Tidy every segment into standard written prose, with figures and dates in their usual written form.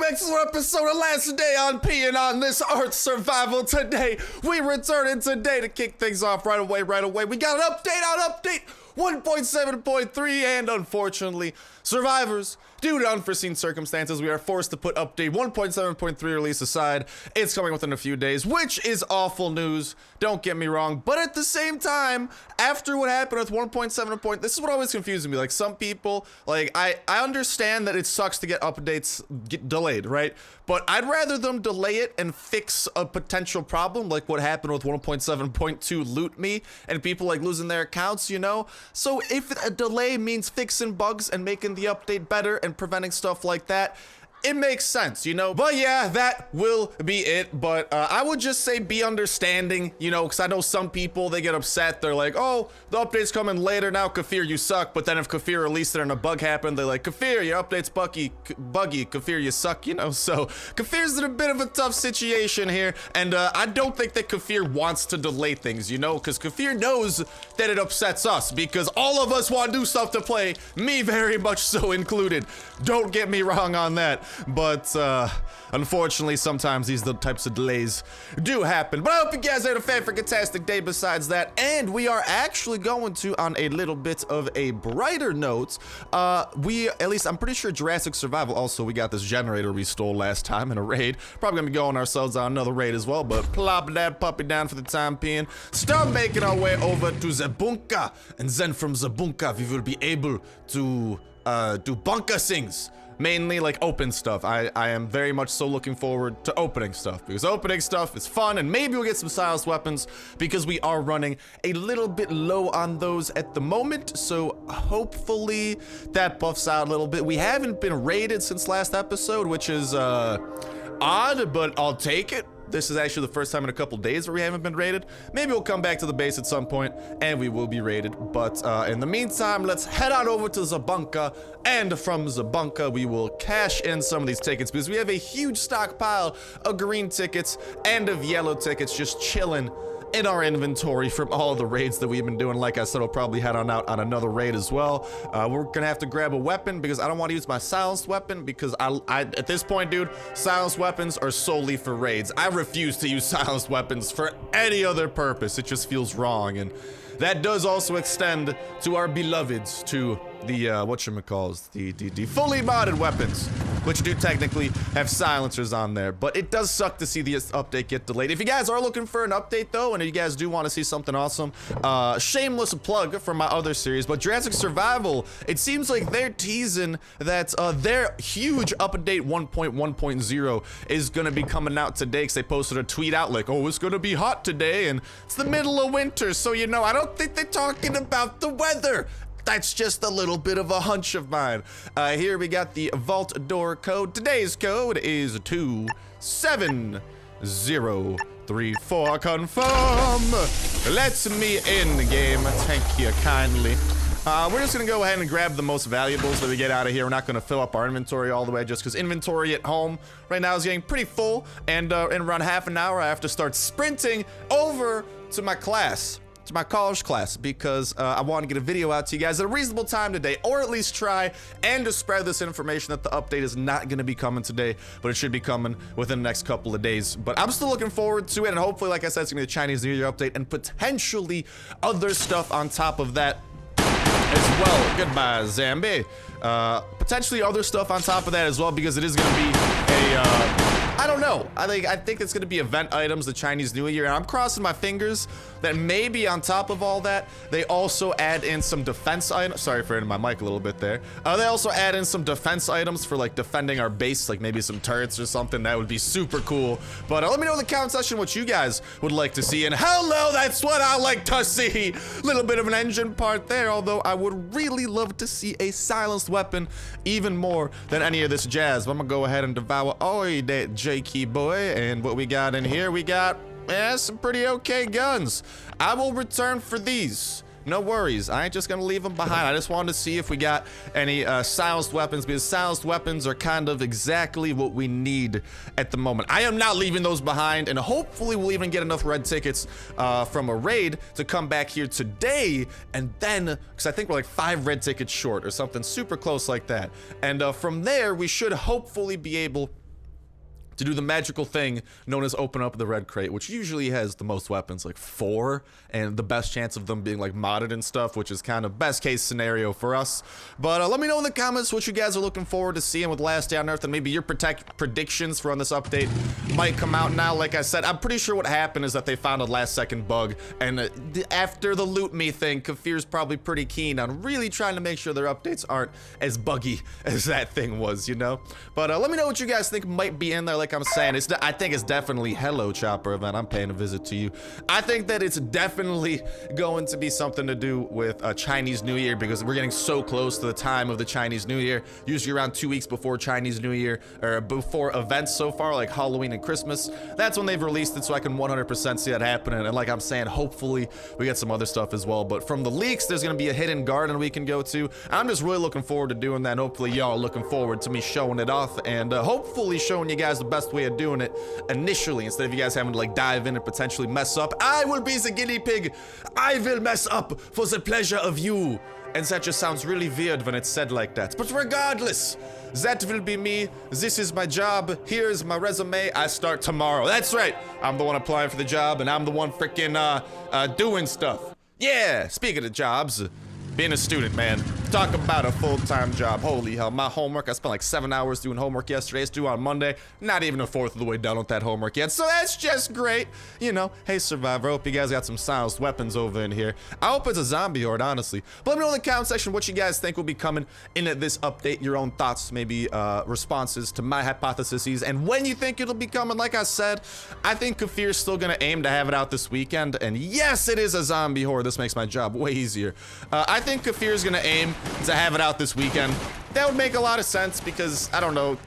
back to an episode of Last Day on P and on this Earth Survival. Today, we returning today to kick things off right away. We got an update on update 1.7.3, and unfortunately, survivors, due to unforeseen circumstances, we are forced to put update 1.7.3 release aside. It's coming within a few days, which is awful news, don't get me wrong, but at the same time, after what happened with 1.7. This is what always confuses me. Like, some people, like, I understand that it sucks to get updates delayed, right? But I'd rather them delay it and fix a potential problem, like what happened with 1.7.2 loot me and people like losing their accounts, you know? So if a delay means fixing bugs and making the update better and preventing stuff like that, it makes sense, you know? But yeah, that will be it. But I would just say be understanding, you know, because I know some people, they get upset. They're like, oh, the update's coming later now, Kafir, you suck. But then if Kafir released it and a bug happened, they're like, Kafir, your update's buggy, Kafir, you suck, you know? So Kafir's in a bit of a tough situation here. And I don't think that Kafir wants to delay things, you know? Because Kafir knows that it upsets us because all of us want new stuff to play, me very much so included. Don't get me wrong on that. But unfortunately, sometimes these types of delays do happen. But I hope you guys had a fantastic day besides that. And we are actually going to, on a little bit of a brighter note, at least I'm pretty sure Jurassic Survival, also we got this generator we stole last time in a raid. Probably gonna be going ourselves on another raid as well, but plop that puppy down for the time being. Start making our way over to the bunker. And then from the bunker, we will be able to do bunker things. Mainly like open stuff. I am very much so looking forward to opening stuff because opening stuff is fun, and maybe we'll get some silenced weapons because we are running a little bit low on those at the moment. So hopefully that buffs out a little bit. We haven't been raided since last episode, which is odd, but I'll take it. This is actually the first time in a couple days where we haven't been raided. Maybe we'll come back to the base at some point and we will be raided. But in the meantime, let's head on over to the bunker. And from the bunker, we will cash in some of these tickets because we have a huge stockpile of green tickets and of yellow tickets just chilling in our inventory from all the raids that we've been doing. Like I said, I'll probably head on out on another raid as well. We're gonna have to grab a weapon because I don't want to use my silenced weapon because I at this point, dude, silenced weapons are solely for raids. I refuse to use silenced weapons for any other purpose. It just feels wrong, and that does also extend to our beloveds, to the whatchamacalls, the fully modded weapons, which do technically have silencers on there. But it does suck to see this update get delayed. If you guys are looking for an update though, and if you guys do want to see something awesome, shameless plug for my other series, but Jurassic Survival, it seems like they're teasing that their huge update 1.1.0 is gonna be coming out today, because they posted a tweet out like, oh, it's gonna be hot today, and it's the middle of winter, so you know, I don't think they're talking about the weather. That's just a little bit of a hunch of mine. Here we got the vault door code. Today's code is 27034. Confirm. Let me in the game. Thank you kindly. We're just gonna go ahead and grab the most valuables that we get out of here. We're not gonna fill up our inventory all the way just because inventory at home right now is getting pretty full. And in around half an hour, I have to start sprinting over to my class. To my college class, because I want to get a video out to you guys at a reasonable time today, or at least try and to spread this information that the update is not going to be coming today, but it should be coming within the next couple of days. But I'm still looking forward to it, and hopefully, like I said, it's going to be the Chinese New Year update and potentially other stuff on top of that as well. Goodbye, Zambi. Potentially other stuff on top of that as well, because it is going to be a I don't know. I think it's gonna be event items, the Chinese New Year, and I'm crossing my fingers that maybe on top of all that, they also add in some defense items. Sorry for hitting my mic a little bit there. They also add in some defense items for like defending our base, like maybe some turrets or something. That would be super cool. But let me know in the comment section what you guys would like to see. And hello, that's what I like to see. Little bit of an engine part there, although I would really love to see a silenced weapon even more than any of this jazz. But I'm gonna go ahead and devour all that J-key boy, and what we got in here, we got some pretty okay guns. I will return for these. No worries, I ain't just gonna leave them behind. I just wanted to see if we got any silenced weapons, because silenced weapons are kind of exactly what we need at the moment. I am not leaving those behind, and hopefully we'll even get enough red tickets from a raid to come back here today, and then, because I think we're like 5 red tickets short or something super close like that. And from there, we should hopefully be able to do the magical thing known as open up the red crate, which usually has the most weapons, like 4, and the best chance of them being like modded and stuff, which is kind of best case scenario for us. But let me know in the comments what you guys are looking forward to seeing with Last Day on Earth, and maybe your predictions for when this update might come out. Now, like I said, I'm pretty sure what happened is that they found a last second bug, and after the loot me thing, Kafir's probably pretty keen on really trying to make sure their updates aren't as buggy as that thing was, you know? But let me know what you guys think might be in there. Like I'm saying, I think it's definitely hello Chopper event. I'm paying a visit to you. I think that it's definitely going to be something to do with Chinese New Year, because we're getting so close to the time of the Chinese New Year, usually around 2 weeks before Chinese New Year, or before events so far, like Halloween and Christmas. That's when they've released it, so I can 100% see that happening. And like I'm saying, hopefully we get some other stuff as well. But from the leaks, there's gonna be a hidden garden we can go to. I'm just really looking forward to doing that, and hopefully y'all are looking forward to me showing it off, and hopefully showing you guys the best way of doing it initially, instead of you guys having to like dive in and potentially mess up. I will be the guinea pig. I will mess up for the pleasure of you. And that just sounds really weird when it's said like that. But regardless, that will be me. This is my job. Here's my resume. I start tomorrow. That's right. I'm the one applying for the job, and I'm the one freaking doing stuff. Yeah, speaking of jobs, being a student, man. Talk about a full-time job. Holy hell, my homework, I spent like 7 hours doing homework yesterday. It's due on Monday. Not even a fourth of the way done with that homework yet, so that's just great. You know, hey Survivor, I hope you guys got some silenced weapons over in here. I hope it's a zombie horde, honestly. But let me know in the comment section what you guys think will be coming in this update. Your own thoughts, maybe responses to my hypotheses, and when you think it'll be coming. Like I said, I think Kafir's still gonna aim to have it out this weekend, and yes, it is a zombie horde. This makes my job way easier. I think Kafir's gonna aim to have it out this weekend. That would make a lot of sense, because I don't know,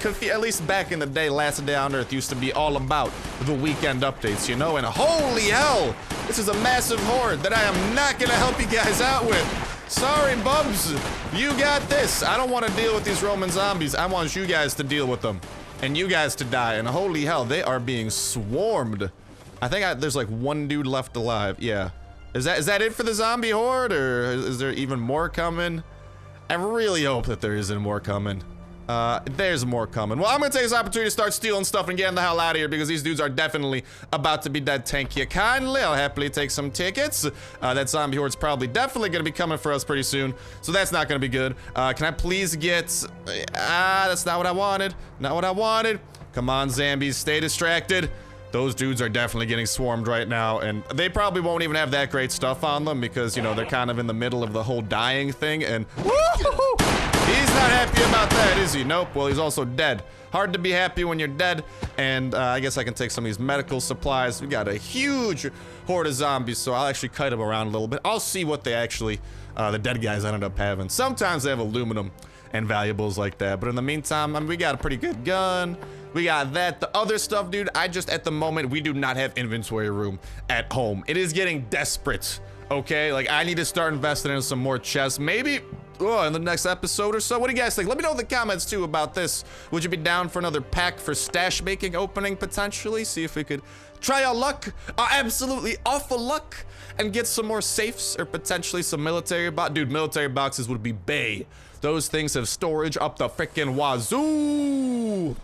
Kafir, at least back in the day, Last Day on Earth used to be all about the weekend updates, you know? And holy hell, this is a massive horde that I am not gonna help you guys out with. Sorry, Bubs, you got this. I don't want to deal with these Roman zombies. I want you guys to deal with them, and you guys to die. And holy hell, they are being swarmed. I think there's like one dude left alive. Yeah. Is that it for the zombie horde, or is there even more coming? I really hope that there isn't more coming. There's more coming. Well, I'm gonna take this opportunity to start stealing stuff and getting the hell out of here, because these dudes are definitely about to be dead. Thank you kindly. I'll happily take some tickets. That zombie horde's probably definitely gonna be coming for us pretty soon, so that's not gonna be good. Can I please get... that's not what I wanted. Not what I wanted. Come on, zombies, stay distracted. Those dudes are definitely getting swarmed right now, and they probably won't even have that great stuff on them, because, you know, they're kind of in the middle of the whole dying thing, and woo-hoo-hoo! He's not happy about that, is he? Nope. Well, he's also dead. Hard to be happy when you're dead, and I guess I can take some of these medical supplies. We got a huge horde of zombies, so I'll actually kite them around a little bit. I'll see what they actually, the dead guys ended up having. Sometimes they have aluminum and valuables like that, but in the meantime, I mean, we got a pretty good gun. We got that. The other stuff, dude, at the moment, we do not have inventory room at home. It is getting desperate, okay? Like, I need to start investing in some more chests. Maybe, in the next episode or so. What do you guys think? Let me know in the comments, too, about this. Would you be down for another pack for stash making opening, potentially? See if we could try our luck, our absolutely awful luck, and get some more safes, or potentially some military boxes. Dude, military boxes would be bae. Those things have storage up the frickin' wazoo.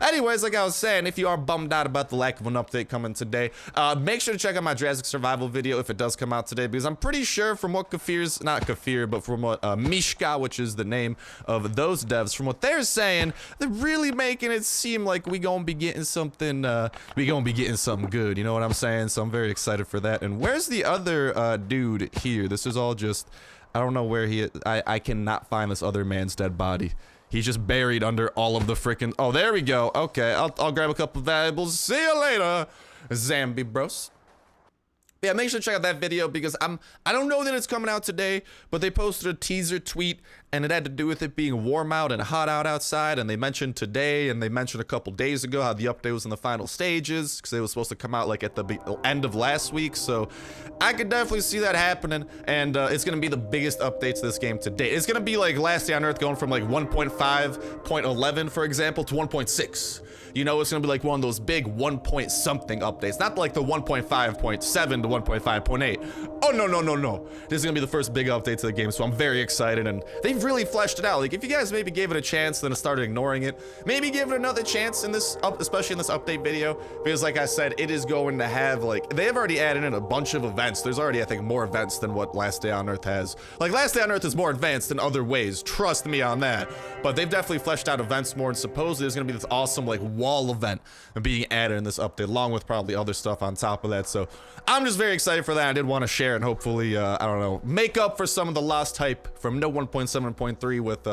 Anyways, like I was saying, if you are bummed out about the lack of an update coming today, make sure to check out my Jurassic Survival video if it does come out today, because I'm pretty sure from what not Kafir, but from what Mishka, which is the name of those devs, from what they're saying, they're really making it seem like we gonna be getting something, good, you know what I'm saying? So I'm very excited for that. And where's the other dude here? This is all just, I don't know where he is. I cannot find this other man's dead body. He's just buried under all of the frickin'... Oh, there we go. Okay, I'll grab a couple of valuables. See you later, Zambi bros. Yeah, make sure to check out that video, because I don't know that it's coming out today, but they posted a teaser tweet, and it had to do with it being warm out and hot out outside, and they mentioned today, and they mentioned a couple days ago how the update was in the final stages, because it was supposed to come out like at the end of last week, so I could definitely see that happening, and it's going to be the biggest update to this game to date. It's going to be like Last Day on Earth going from like 1.5.11, for example, to 1.6. You know, it's gonna be like one of those big 1 point something updates, not like the 1.5.7 to 1.5.8. Oh, no. This is gonna be the first big update to the game, so I'm very excited, and they they've really fleshed it out. Like, if you guys maybe gave it a chance, then started ignoring it, maybe give it another chance in this, especially in this update video, because like I said, it is going to have, like, they have already added in a bunch of events. There's already, I think, more events than what Last Day on Earth has. Like, Last Day on Earth is more advanced in other ways, trust me on that, but they've definitely fleshed out events more, and supposedly there's gonna be this awesome, like, wall event being added in this update, along with probably other stuff on top of that. So I'm just very excited for that. I did want to share and hopefully, I don't know, make up for some of the lost hype from no 1.7.3 with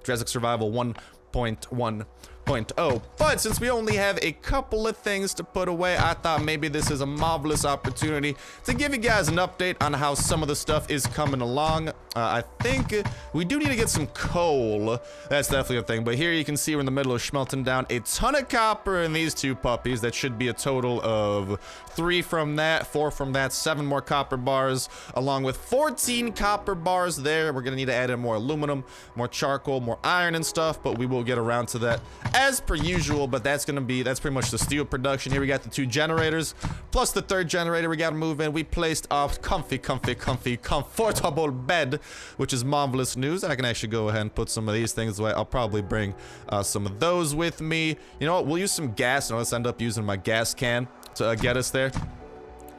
Jurassic Survival 1.1.0. But since we only have a couple of things to put away, I thought maybe this is a marvelous opportunity to give you guys an update on how some of the stuff is coming along. I think we do need to get some coal. That's definitely a thing. But here you can see we're in the middle of smelting down a ton of copper in these two puppies. That should be a total of 3 from that, 4 from that, 7 more copper bars, along with 14 copper bars there. We're gonna need to add in more aluminum, more charcoal, more iron and stuff, but we will get around to that as per usual. But that's pretty much the steel production. Here we got the 2 generators, plus the 3rd generator we gotta move in. We placed our comfortable bed, which is marvelous news. I can actually go ahead and put some of these things away. I'll probably bring some of those with me. You know what, we'll use some gas, and let's end up using my gas can to get us there.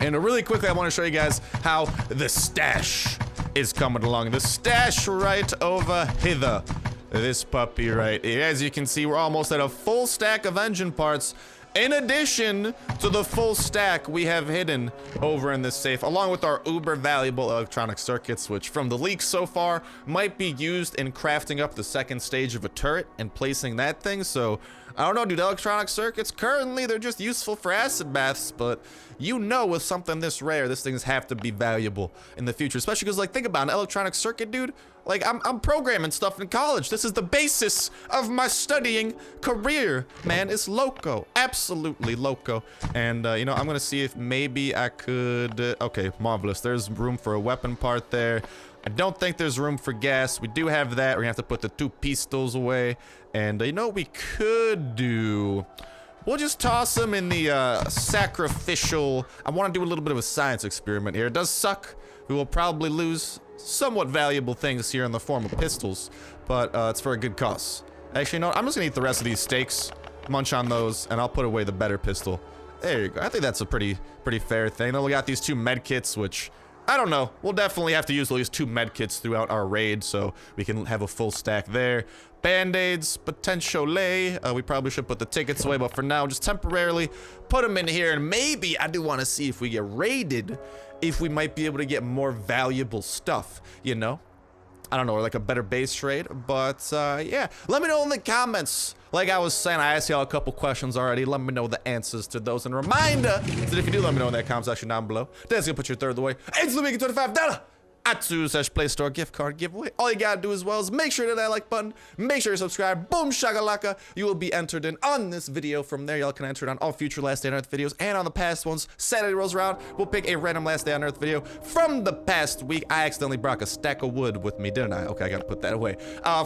And really quickly, I want to show you guys how the stash is coming along. The stash right over hither. This puppy right here. As you can see, we're almost at a full stack of engine parts, in addition to the full stack we have hidden over in this safe, along with our uber valuable electronic circuits, which from the leaks so far might be used in crafting up the 2nd stage of a turret and placing that thing. So I don't know, dude, electronic circuits, currently they're just useful for acid baths, but you know, with something this rare, these things have to be valuable in the future, especially because, like, think about an electronic circuit, dude. Like, I'm programming stuff in college. This is the basis of my studying career, man. It's loco, absolutely loco. And, you know, I'm gonna see if maybe I could, okay, marvelous. There's room for a weapon part there. I don't think there's room for gas. We do have that. We're gonna have to put the 2 pistols away. And, you know what we could do? We'll just toss them in the sacrificial. I want to do a little bit of a science experiment here. It does suck. We will probably lose somewhat valuable things here in the form of pistols, but it's for a good cause. Actually, you know what? I'm just gonna eat the rest of these steaks, munch on those, and I'll put away the better pistol. There you go. I think that's a pretty fair thing. Then we got these 2 med kits, which I don't know. We'll definitely have to use at least 2 med kits throughout our raid, so we can have a full stack there. Band-aids, potentially. We probably should put the tickets away, but for now, just temporarily put them in here. And maybe I do want to see if we get raided, if we might be able to get more valuable stuff, you know? I don't know, or like a better base trade, but yeah. Let me know in the comments. Like I was saying, I asked y'all a couple questions already. Let me know the answers to those. And a reminder that if you do let me know in that comment section down below, that's gonna put your 3rd away. Instantly making $25 @Play Store gift card giveaway. All you gotta do as well is make sure to hit that like button, make sure you subscribe, boom shakalaka. You will be entered in on this video. From there, y'all can enter it on all future Last Day on Earth videos and on the past ones. Saturday rolls around, we'll pick a random Last Day on Earth video from the past week. I accidentally brought a stack of wood with me, didn't I? Okay, I gotta put that away.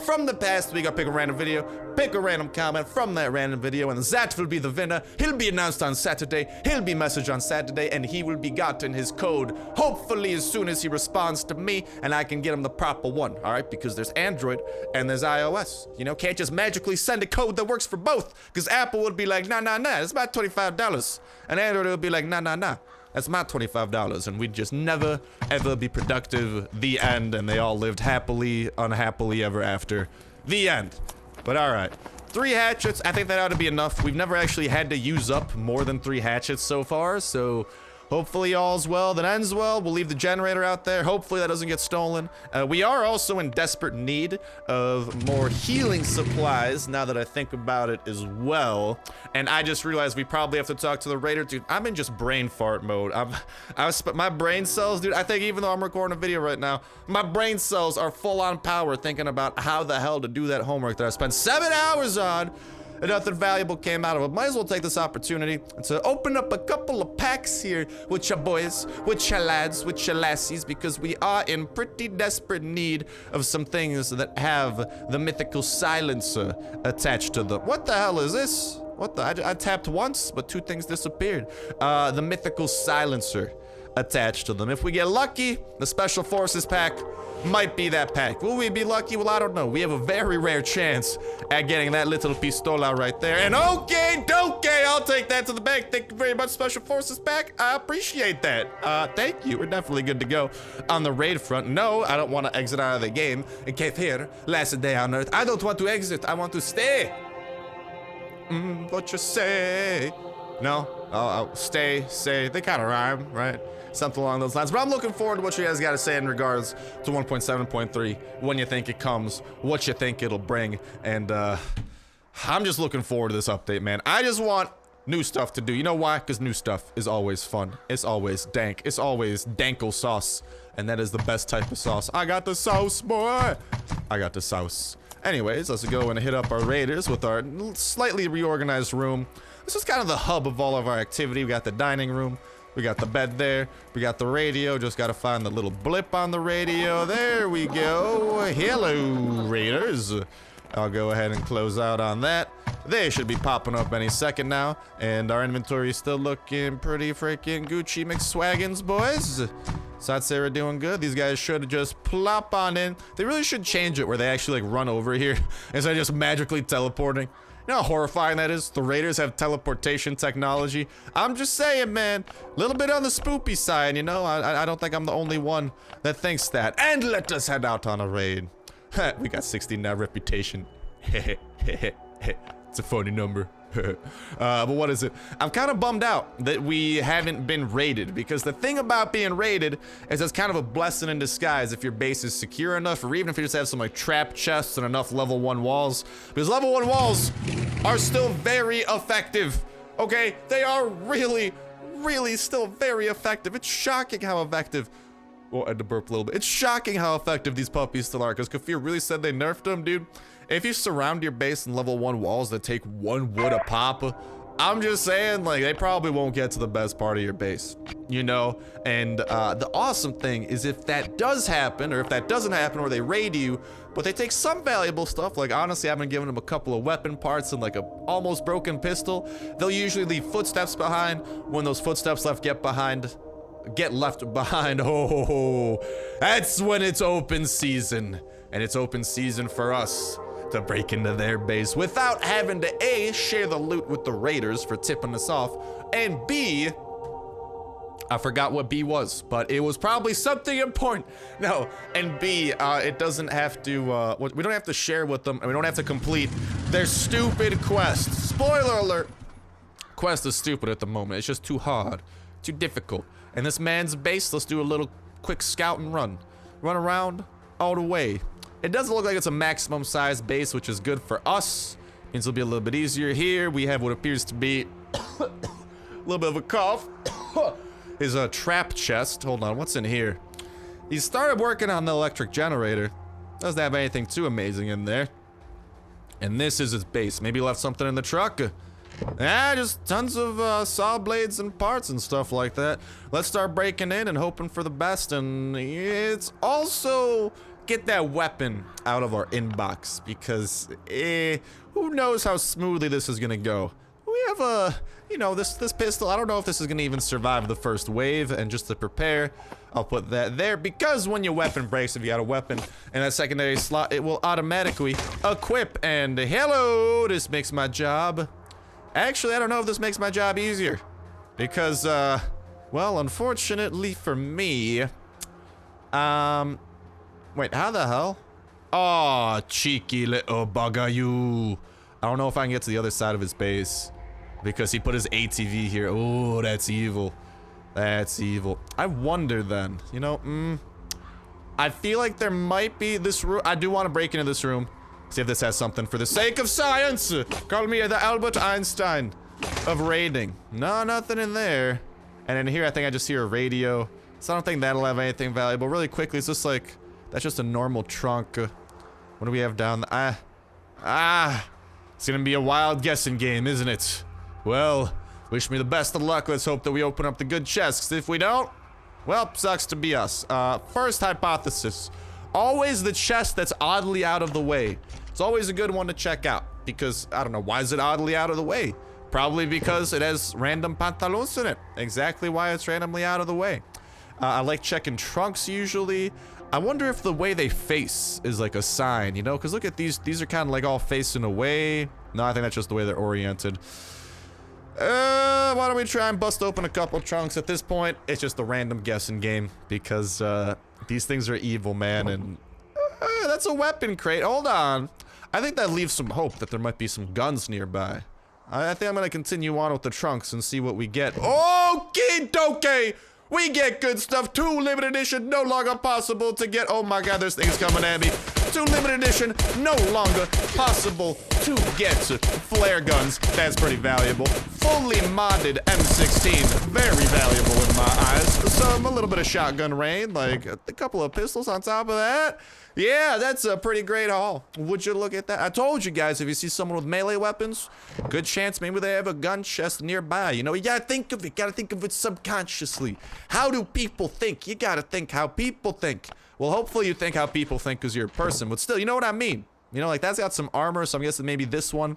From the past week, I'll pick a random video, pick a random comment from that random video, and that will be the winner. He'll be announced on Saturday, he'll be messaged on Saturday, and he will be gotten his code, hopefully as soon as he responds to me, and I can get him the proper one, all right? Because there's Android and there's iOS. You know, can't just magically send a code that works for both, because Apple would be like, nah, it's about $25. And Android would be like, nah, that's my $25. And we'd just never, ever be productive. The end. And they all lived happily, unhappily ever after. The end. But all right. 3 hatchets, I think that ought to be enough. We've never actually had to use up more than 3 hatchets so far, so hopefully all's well that ends well. We'll leave the generator out there. Hopefully that doesn't get stolen. We are also in desperate need of more healing supplies, now that I think about it as well. And I just realized we probably have to talk to the raider. Dude, I'm in just brain fart mode. My brain cells, dude, I think even though I'm recording a video right now, my brain cells are full on power thinking about how the hell to do that homework that I spent 7 hours on. And nothing valuable came out of it. Might as well take this opportunity to open up a couple of packs here with your boys, with your lads, with your lassies, because we are in pretty desperate need of some things that have the mythical silencer attached to them. What the hell is this? What the? I tapped once, but 2 things disappeared. The mythical silencer. attached to them. If we get lucky, the Special Forces pack might be that pack. Will we be lucky? Well, I don't know. We have a very rare chance at getting that little pistola right there. And okay, I'll take that to the bank. Thank you very much, Special Forces pack. I appreciate that. Thank you. We're definitely good to go on the raid front. No, I don't want to exit out of the game. In case here, last day on Earth, I don't want to exit. I want to stay. What you say? No? I'll stay, say. They kind of rhyme, right? Something along those lines. But I'm looking forward to what you guys got to say in regards to 1.7.3. When you think it comes, what you think it'll bring. And I'm just looking forward to this update, man. I just want new stuff to do. You know why? Because new stuff is always fun. It's always dank. It's always dankle sauce. And that is the best type of sauce. I got the sauce, boy. I got the sauce. Anyways, let's go and hit up our raiders with our slightly reorganized room. This is kind of the hub of all of our activity. We got the dining room. We got the bed there. We got the radio. Just got to find the little blip on the radio. There we go. Hello, raiders. I'll go ahead and close out on that. They should be popping up any second now. And our inventory is still looking pretty freaking Gucci McSwaggins, boys. So I'd say we're doing good. These guys should just plop on in. They really should change it where they actually like run over here instead of just magically teleporting. You know how horrifying that is? The raiders have teleportation technology. I'm just saying, man. A little bit on the spoopy side, you know? I don't think I'm the only one that thinks that. And let us head out on a raid. We got 69 reputation. It's a funny number. But what is it? I'm kind of bummed out that we haven't been raided, because the thing about being raided is it's kind of a blessing in disguise if your base is secure enough, or even if you just have some like trap chests and enough level 1 walls, because level 1 walls are still very effective. Okay, they are really still very effective. It's shocking how effective. Well, I had to burp a little bit. It's shocking how effective these puppies still are, because Kafir really said they nerfed them, dude. If you surround your base in level 1 walls that take 1 wood a pop, I'm just saying, like, they probably won't get to the best part of your base, you know? And the awesome thing is if that does happen, or if that doesn't happen, or they raid you, but they take some valuable stuff, like honestly, I've been giving them a couple of weapon parts and like a almost broken pistol, they'll usually leave footsteps behind. When those footsteps get left behind, oh, that's when it's open season. And it's open season for us to break into their base without having to A, share the loot with the raiders for tipping us off, and B, I forgot what B was, but it was probably something important. No, and B, it doesn't have to, we don't have to share with them, and we don't have to complete their stupid quest. Spoiler alert, quest is stupid at the moment. It's just too hard, too difficult. And this man's base, let's do a little quick scout and run around all the way. It doesn't look like it's a maximum size base, which is good for us. Means it'll be a little bit easier here. We have what appears to be a little bit of a cough. Is a trap chest. Hold on, what's in here? He started working on the electric generator. Doesn't have anything too amazing in there. And this is his base. Maybe he left something in the truck. Just tons of saw blades and parts and stuff like that. Let's start breaking in and hoping for the best. And it's also get that weapon out of our inbox, because who knows how smoothly this is gonna go. We have a, you know, this pistol. I don't know if this is gonna even survive the first wave, and just to prepare, I'll put that there, because when your weapon breaks, if you got a weapon in that secondary slot, it will automatically equip. And hello, this makes my job. Actually, I don't know if this makes my job easier, because well, unfortunately for me, wait, how the hell? Oh, cheeky little bugger, you. I don't know if I can get to the other side of his base, because he put his ATV here. Oh, that's evil. That's evil. I wonder then, you know, I feel like there might be this room. I do want to break into this room, see if this has something for the sake of science. Call me the Albert Einstein of raiding. No, nothing in there. And in here, I think I just hear a radio. So I don't think that'll have anything valuable. Really quickly, it's just like, that's just a normal trunk. What do we have down there? It's gonna be a wild guessing game, isn't it? Well, wish me the best of luck. Let's hope that we open up the good chests. If we don't, well, sucks to be us. First hypothesis. Always the chest that's oddly out of the way. It's always a good one to check out, because, I don't know, why is it oddly out of the way? Probably because it has random pantaloons in it. Exactly why it's randomly out of the way. I like checking trunks usually. I wonder if the way they face is like a sign, you know? Because look at these. These are kind of like all facing away. No, I think that's just the way they're oriented. Why don't we try and bust open a couple trunks? At this point, it's just a random guessing game. Because these things are evil, man. And that's a weapon crate. Hold on. I think that leaves some hope that there might be some guns nearby. I think I'm going to continue on with the trunks and see what we get. Okie dokie! We get good stuff. 2 limited edition, no longer possible to get. Oh my god, there's things coming at me. 2 limited edition, no longer possible to get. Flare guns, that's pretty valuable. Fully modded M16, very valuable in my eyes. A little bit of shotgun rain, like a couple of pistols on top of that. Yeah, that's a pretty great haul. Would you look at that? I told you guys, if you see someone with melee weapons, good chance maybe they have a gun chest nearby. You know, you gotta think of it subconsciously. How do people think? You gotta think how people think. Well, hopefully you think how people think because you're a person, but still, you know what I mean? You know, like that's got some armor, so I'm guessing maybe this one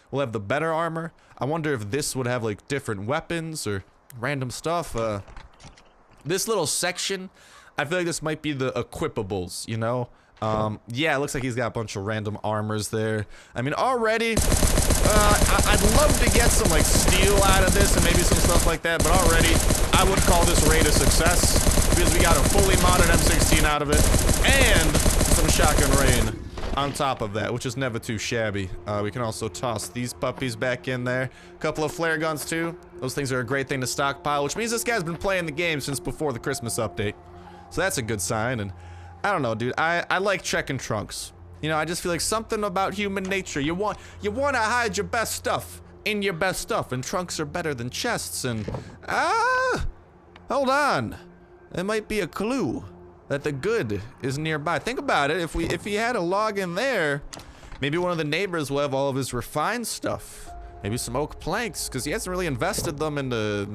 will have the better armor. I wonder if this would have like different weapons or random stuff. This little section, I feel like this might be the equipables, you know? Yeah, it looks like he's got a bunch of random armors there. I mean, already, I'd love to get some, like, steel out of this and maybe some stuff like that, but already, I would call this raid a success because we got a fully modded M16 out of it and some shotgun rain on top of that, which is never too shabby. We can also toss these puppies back in there. A couple of flare guns, too. Those things are a great thing to stockpile, which means this guy's been playing the game since before the Christmas update. So that's a good sign, and I don't know, dude. I like checking trunks. You know, I just feel like something about human nature. You want to hide your best stuff in your best stuff, and trunks are better than chests. And hold on, there might be a clue that the good is nearby. Think about it. If he had a log in there, maybe one of the neighbors will have all of his refined stuff. Maybe some oak planks, because he hasn't really invested them into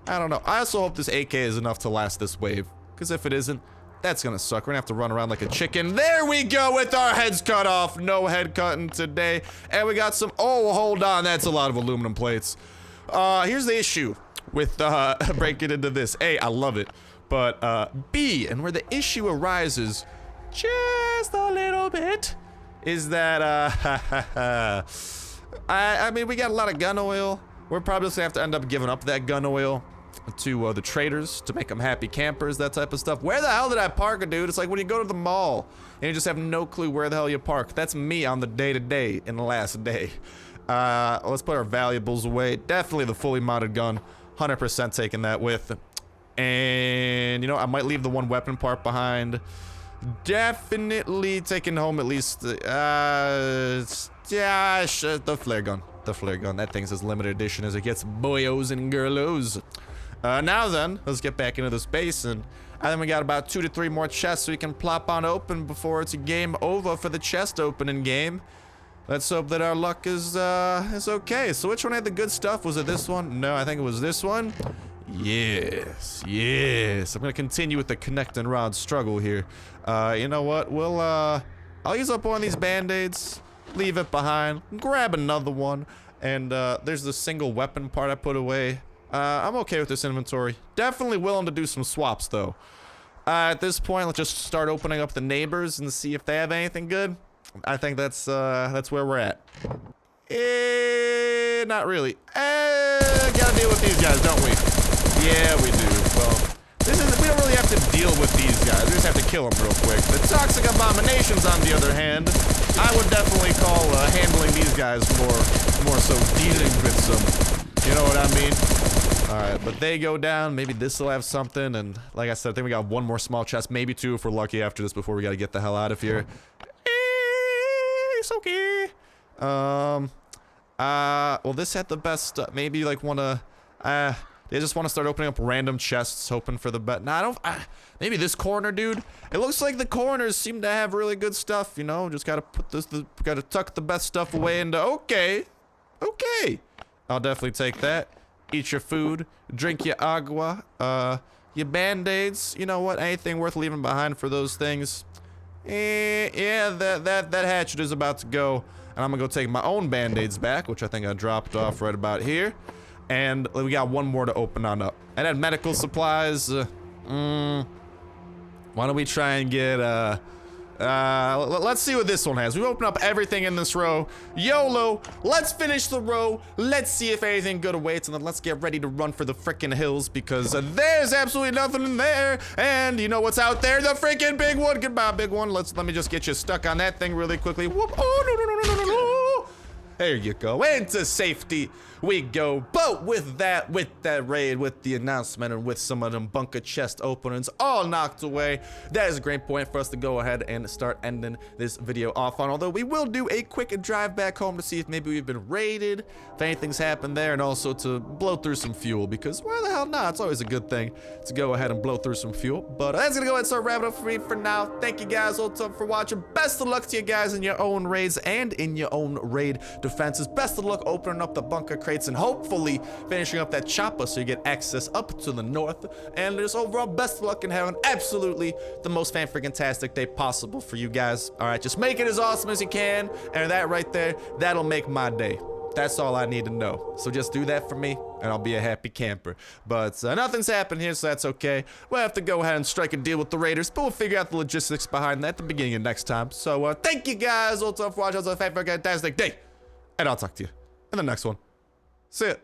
I don't know. I also hope this AK is enough to last this wave, because if it isn't, that's gonna suck. We're gonna have to run around like a chicken. There we go with our heads cut off. No head cutting today. And we got some, oh, hold on. That's a lot of aluminum plates. Here's the issue with breaking into this. A, I love it. But B, and where the issue arises just a little bit, is that, I mean, we got a lot of gun oil. We're probably just gonna have to end up giving up that gun oil to the traders to make them happy campers, that type of stuff. Where the hell did I park, dude? It's like when you go to the mall and you just have no clue where the hell you park. That's me on the day-to-day in the last day. Let's put our valuables away. Definitely the fully modded gun. 100% taking that with. And, you know, I might leave the one weapon part behind. Definitely taking home at least, yeah, the flare gun. The flare gun. That thing's as limited edition as it gets, boyos and girlos. Now then, let's get back into this base, and I think we got about 2 to 3 more chests we can plop on open before it's a game over for the chest opening game. Let's hope that our luck is okay. So which one had the good stuff? Was it this one? No, I think it was this one. Yes, yes. I'm gonna continue with the connect and rod struggle here. You know what? We'll I'll use up one of these band-aids, leave it behind, grab another one, and there's the single weapon part I put away. I'm okay with this inventory. Definitely willing to do some swaps though. At this point, let's just start opening up the neighbors and see if they have anything good. I think that's where we're at. Not really. Gotta deal with these guys, don't we? Yeah, we do. Well, we don't really have to deal with these guys. We just have to kill them real quick. The toxic abominations, on the other hand, I would definitely call handling these guys more so dealing with some. You know what I mean? Alright, but they go down. Maybe this will have something. And like I said, I think we got one more small chest, maybe 2 if we're lucky after this before we gotta get the hell out of here. It's okay. Well, this had the best stuff. Maybe like wanna, they just want to start opening up random chests, hoping for the best. Nah, maybe this corner, dude. It looks like the corners seem to have really good stuff, you know? Just gotta put this, gotta tuck the best stuff away into, okay. I'll definitely take that. Eat your food, drink your agua, your band-aids. You know what? Anything worth leaving behind for those things. Yeah, that hatchet is about to go. And I'm gonna go take my own band-aids back, which I think I dropped off right about here. And we got one more to open on up. And then medical supplies, why don't we try and get, let's see what this one has. We open up everything in this row. YOLO, let's finish the row. Let's see if anything good awaits, and then let's get ready to run for the frickin' hills, because there's absolutely nothing in there. And you know what's out there? The frickin' big one. Goodbye, big one. Let me just get you stuck on that thing really quickly. Whoop. Oh, no. There you go. Into safety we go. But with that raid, with the announcement, and with some of them bunker chest openings all knocked away, that is a great point for us to go ahead and start ending this video off on. Although we will do a quick drive back home to see if maybe we've been raided, if anything's happened there, and also to blow through some fuel, because why the hell not? It's always a good thing to go ahead and blow through some fuel. But that's gonna go ahead and start wrapping up for me for now. Thank you guys all for watching. Best of luck to you guys in your own raids and in your own raid defenses. Best of luck opening up the bunker crates and hopefully finishing up that chopper so you get access up to the north. And just overall best of luck and having absolutely the most fan-freaking-tastic day possible for you guys. All right, just make it as awesome as you can, and that right there, that'll make my day. That's all I need to know. So just do that for me, and I'll be a happy camper. But nothing's happened here, so that's okay. We'll have to go ahead and strike a deal with the Raiders, but we'll figure out the logistics behind that at the beginning of next time. So thank you guys all for watching. Have a fantastic day, and I'll talk to you in the next one. See ya.